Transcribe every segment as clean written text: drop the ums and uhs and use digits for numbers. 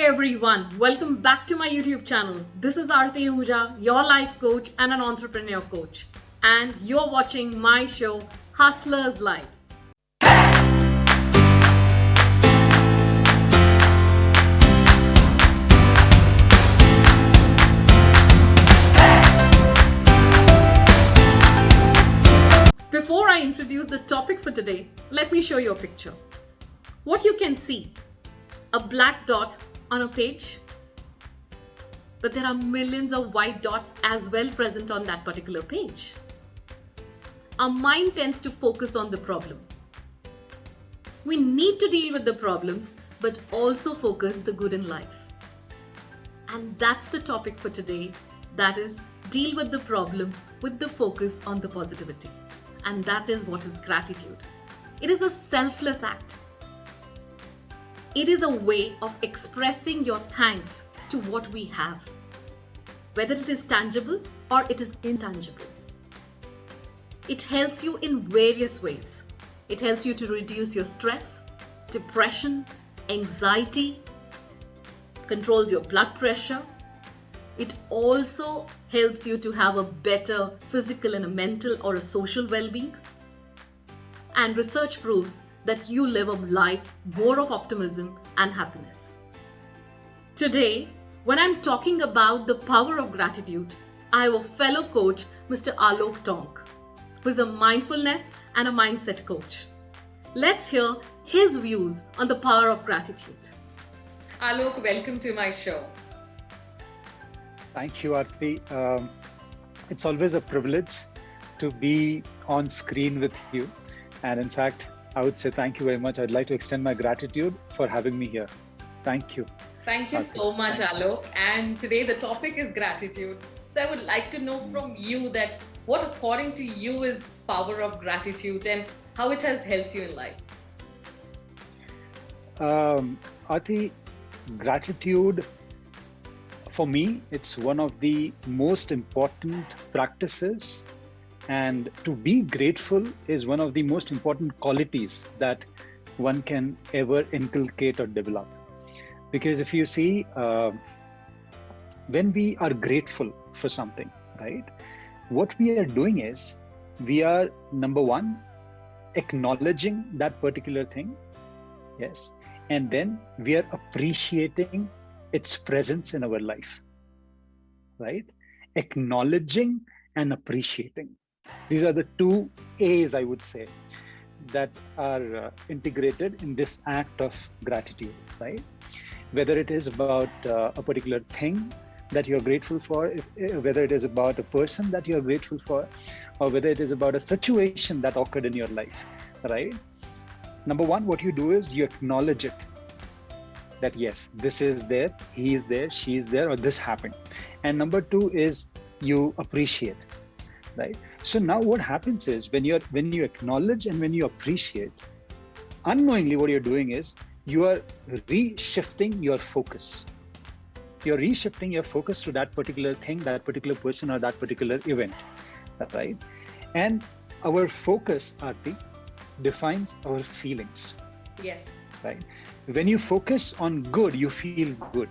everyone, welcome back to my YouTube channel. This is Aarti Ahuja, your life coach and an entrepreneur coach. And you're watching my show, Hustlers Life. Before I introduce the topic for today, let me show you a picture. What you can see, a black dot on a page, but there are millions of white dots as well present on that particular page. Our mind tends to focus on the problem. We need to deal with the problems, but also focus the good in life. And that's the topic for today. That is, deal with the problems with the focus on the positivity. And that is what is gratitude. It is a selfless act. It is a way of expressing your thanks to what we have, whether it is tangible or it is intangible. It helps you in various ways. It helps you to reduce your stress, depression, anxiety, controls your blood pressure. It also helps you to have a better physical and a mental or a social well-being. And research proves that you live a life more of optimism and happiness. Today, when I'm talking about the power of gratitude, I have a fellow coach, Mr. Alok Tonk, who is a mindfulness and a mindset coach. Let's hear his views on the power of gratitude. Alok, welcome to my show. Thank you, Aarti. It's always a privilege to be on screen with you. And in fact, I would say thank you very much. I'd like to extend my gratitude for having me here. Thank you. Thank you so much, Alok. And today the topic is gratitude. So I would like to know from you that what according to you is power of gratitude and how it has helped you in life. Aarti, gratitude, for me, it's one of the most important practices. And to be grateful is one of the most important qualities that one can ever inculcate or develop. Because if you see, when we are grateful for something, right, what we are doing is we are, number one, acknowledging that particular thing. Yes. And then we are appreciating its presence in our life, right? Acknowledging and appreciating. These are the two A's, I would say, that are integrated in this act of gratitude, right? Whether it is about a particular thing that you're grateful for, whether it is about a person that you're grateful for, or whether it is about a situation that occurred in your life, right? Number one, what you do is you acknowledge it. That yes, this is there, he is there, she is there, or this happened. And number two is you appreciate, right? So now what happens is when you acknowledge and when you appreciate, unknowingly what you're doing is you are reshifting your focus. You're reshifting your focus to that particular thing, that particular person, or that particular event, right? And our focus, Aarti, defines our feelings. Yes. Right? When you focus on good, you feel good.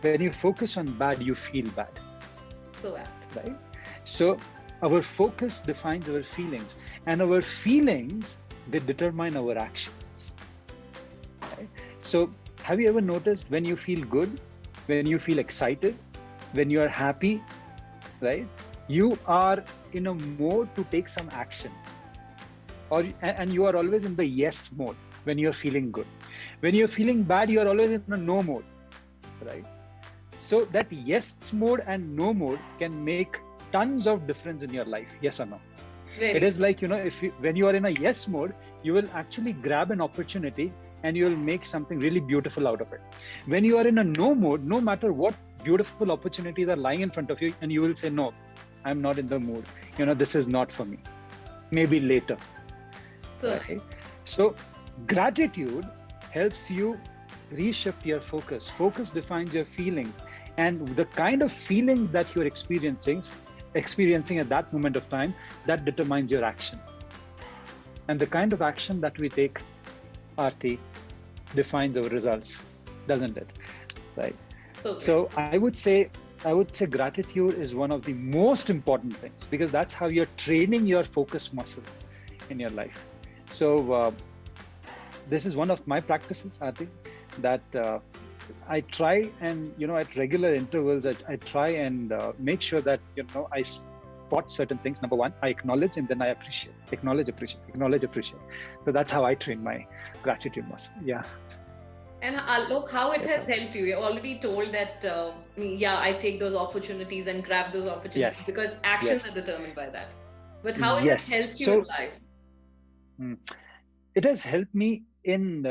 When you focus on bad, you feel bad. So apt. Right? So our focus defines our feelings, and our feelings, they determine our actions. Right? So have you ever noticed when you feel good, when you feel excited, when you are happy, right? You are in a mode to take some action, and you are always in the yes mode when you're feeling good. When you're feeling bad, you're always in a no mode, right? So that yes mode and no mode can make tons of difference in your life, yes or no? Really? It is like, when you are in a yes mode, you will actually grab an opportunity and you will make something really beautiful out of it. When you are in a no mode, no matter what beautiful opportunities are lying in front of you, and you will say, no, I'm not in the mood. This is not for me. Maybe later. Right? So gratitude helps you reshift your focus. Focus defines your feelings, and the kind of feelings that you're experiencing at that moment of time, that determines your action. And the kind of action that we take, Aarti, defines our results. doesn't it? Right. So great. So I would say gratitude is one of the most important things, because that's how you're training your focus muscle in your life. So this is one of my practices, Aarti, that I try, and at regular intervals, I try and make sure that I spot certain things. Number one, I acknowledge, and then I appreciate. Acknowledge, appreciate. Acknowledge, appreciate. So that's how I train my gratitude muscle. Yeah. And look how it Yes, has helped you. You already told that, yeah, I take those opportunities and grab those opportunities yes, because actions yes, are determined by that. But how it has yes. helped you in So life? it has helped me in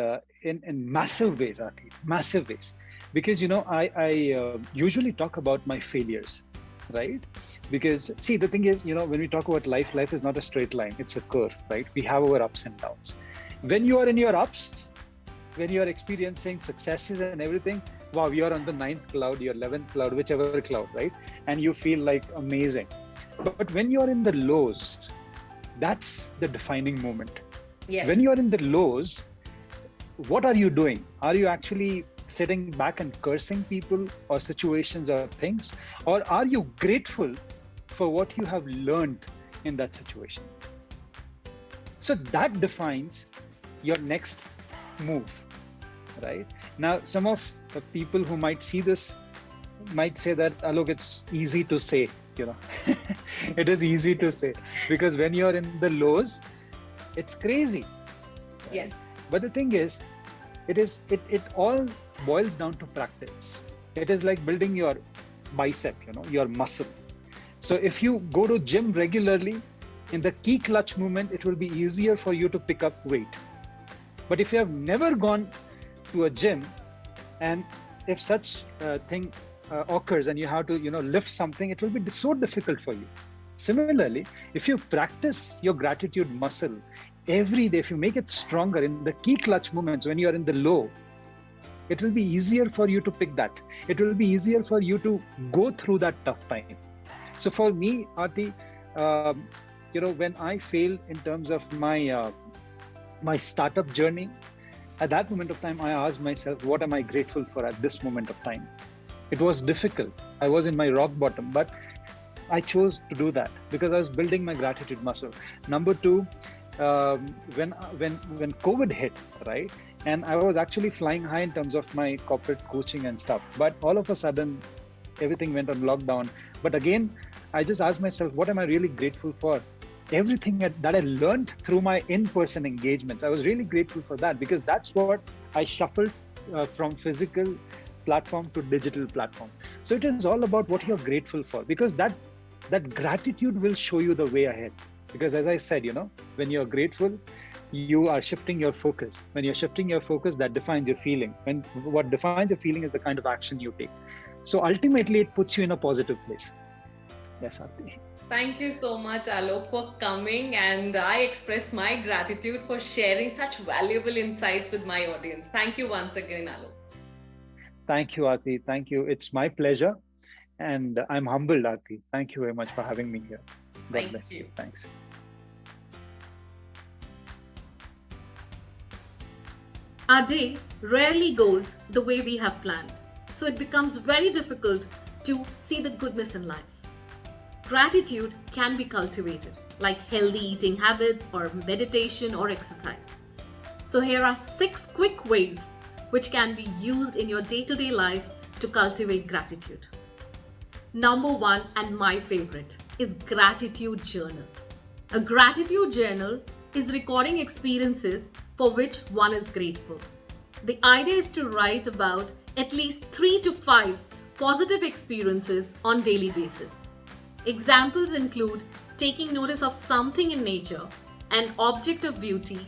massive ways, Aarti, massive ways, because I usually talk about my failures, right? Because see, the thing is, when we talk about life is not a straight line; it's a curve, right? We have our ups and downs. When you are in your ups, when you are experiencing successes and everything, wow, you're on the ninth cloud, your 11th cloud, whichever cloud, right? And you feel like amazing. But when you're in the lows, that's the defining moment. Yes. When you're in the lows, what are you doing? Are you actually sitting back and cursing people or situations or things? Or are you grateful for what you have learned in that situation? So that defines your next move, right? Now, some of the people who might see this might say that, look, it's easy to say, it is easy to say, because when you're in the lows, it's crazy. Yes. But the thing is, it all boils down to practice. It is like building your bicep, your muscle. So if you go to gym regularly, in the key clutch movement, it will be easier for you to pick up weight. But if you have never gone to a gym, and if such thing occurs and you have to lift something, it will be so difficult for you. Similarly, if you practice your gratitude muscle every day, if you make it stronger in the key clutch moments when you are in the low, it will be easier for you to pick that. It will be easier for you to go through that tough time. So for me, Aarti, when I failed in terms of my startup journey, at that moment of time, I asked myself, what am I grateful for at this moment of time? It was difficult. I was in my rock bottom, but I chose to do that because I was building my gratitude muscle. Number two, when COVID hit, right? And I was actually flying high in terms of my corporate coaching and stuff. But all of a sudden, everything went on lockdown. But again, I just asked myself, what am I really grateful for? Everything that I learned through my in-person engagements, I was really grateful for that, because that's what I shuffled from physical platform to digital platform. So it is all about what you're grateful for, because that gratitude will show you the way ahead. Because as I said, when you're grateful, you are shifting your focus. When you're shifting your focus, that defines your feeling. When what defines your feeling is the kind of action you take. So ultimately, it puts you in a positive place. Yes, Aarti. Thank you so much, Alok, for coming, and I express my gratitude for sharing such valuable insights with my audience. Thank you once again, Alok. Thank you, Aarti. Thank you. It's my pleasure. And I'm humbled, Aarti. Thank you very much for having me here. God bless you. Thanks. Our day rarely goes the way we have planned, so it becomes very difficult to see the goodness in life. Gratitude can be cultivated, like healthy eating habits or meditation or exercise. So here are 6 quick ways which can be used in your day-to-day life to cultivate gratitude. Number 1, and my favorite, is gratitude journal. A gratitude journal is recording experiences for which one is grateful. The idea is to write about at least 3 to 5 positive experiences on daily basis. Examples include taking notice of something in nature, an object of beauty,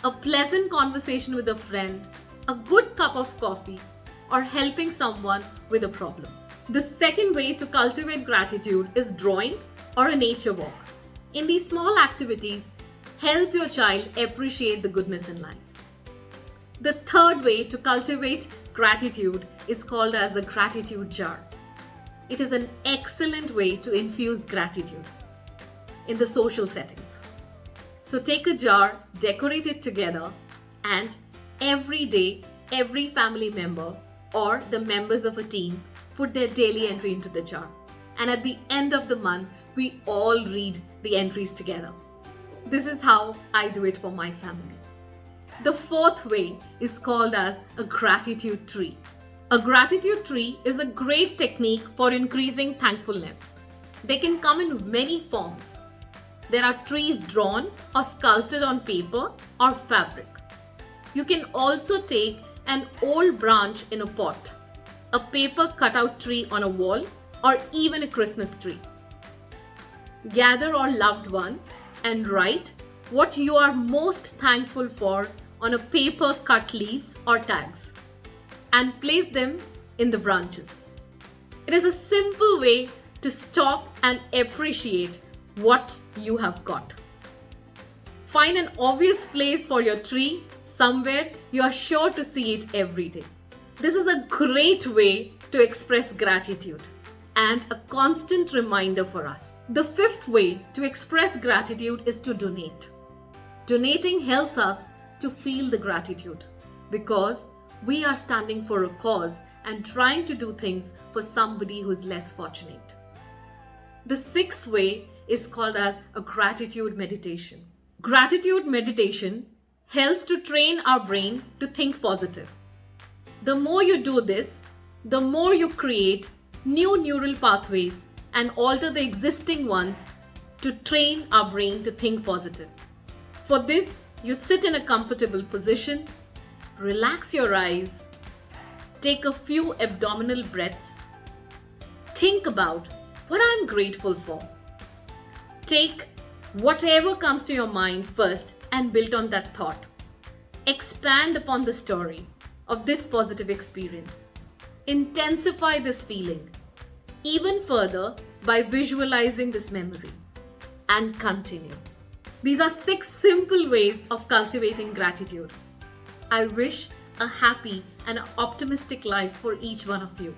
a pleasant conversation with a friend, a good cup of coffee, or helping someone with a problem. The second way to cultivate gratitude is drawing or a nature walk. In these small activities, help your child appreciate the goodness in life. The third way to cultivate gratitude is called as a gratitude jar. It is an excellent way to infuse gratitude in the social settings. So take a jar, decorate it together, and every day, every family member or the members of a team put their daily entry into the jar. And at the end of the month, we all read the entries together. This is how I do it for my family. The fourth way is called as a gratitude tree. A gratitude tree is a great technique for increasing thankfulness. They can come in many forms. There are trees drawn or sculpted on paper or fabric. You can also take an old branch in a pot, a paper cutout tree on a wall, or even a Christmas tree. Gather your loved ones and write what you are most thankful for on a paper cut leaves or tags and place them in the branches. It is a simple way to stop and appreciate what you have got. Find an obvious place for your tree, somewhere you are sure to see it every day. This is a great way to express gratitude and a constant reminder for us. The fifth way to express gratitude is to donate. Donating helps us to feel the gratitude because we are standing for a cause and trying to do things for somebody who is less fortunate. The sixth way is called as a gratitude meditation. Gratitude meditation helps to train our brain to think positive. The more you do this, the more you create new neural pathways and alter the existing ones to train our brain to think positive. For this, you sit in a comfortable position, relax your eyes, take a few abdominal breaths, think about what I'm grateful for. Take whatever comes to your mind first and build on that thought. Expand upon the story of this positive experience. Intensify this feeling even further by visualizing this memory and continue. These are 6 simple ways of cultivating gratitude. I wish a happy and optimistic life for each one of you.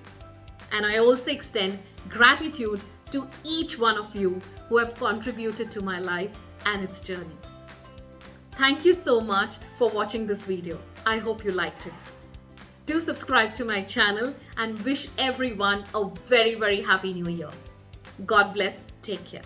And I also extend gratitude to each one of you who have contributed to my life and its journey. Thank you so much for watching this video. I hope you liked it. Do subscribe to my channel and wish everyone a very, very happy new year. God bless. Take care.